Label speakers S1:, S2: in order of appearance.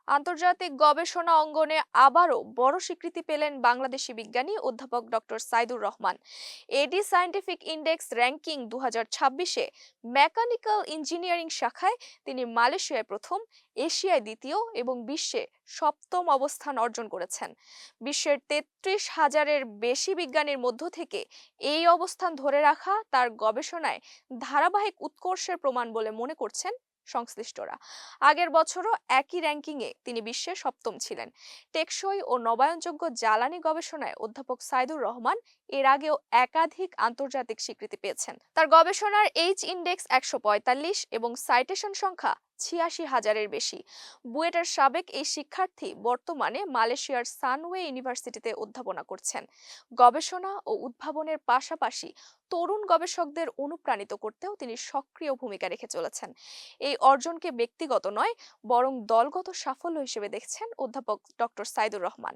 S1: আন্তর্জাতিক গবেষণা অঙ্গনে আবারও বড় স্বীকৃতি পেলেন বাংলাদেশি বিজ্ঞানী অধ্যাপক doctor Saidur Rahman. AD scientific index ranking 2026-এ মেকানিক্যাল ইঞ্জিনিয়ারিং শাখায় তিনি মালয়েশিয়ায় প্রথম, এশিয়ায় দ্বিতীয় এবং বিশ্বে সপ্তম অবস্থান অর্জন করেছেন। বিশ্বের 33,000-এর বেশি বিজ্ঞানীর মধ্য থেকে এই অবস্থান ধরে রাখা তার গবেষণায় ধারাবাহিক উৎকর্ষের প্রমাণ বলে মনে করছেন সংশ্লিষ্টরা। আগের বছরও একই র্যাঙ্কিংয়ে তিনি বিশ্বে সপ্তম ছিলেন। টেকসই ও নবায়নযোগ্য জ্বালানি গবেষণায় অধ্যাপক সাইদুর রহমান এর আগেও একাধিক আন্তর্জাতিক স্বীকৃতি পেয়েছেন। তার গবেষণার এইচ ইন্ডেক্স 145 এবং সাইটেশন সংখ্যা 86,000-এর বেশি। বুয়েটের সাবেক এই শিক্ষার্থী বর্তমানে মালয়েশিয়ার সানওয়ে ইউনিভার্সিটিতে অধ্যাপনা করছেন। গবেষণা ও উদ্ভাবনের পাশাপাশি তরুণ গবেষকদের অনুপ্রাণিত করতেও তিনি সক্রিয় ভূমিকা রেখে চলেছেন। এই অর্জনকে ব্যক্তিগত নয়, বরং দলগত সাফল্য হিসেবে দেখছেন অধ্যাপক ডক্টর সাইদুর রহমান।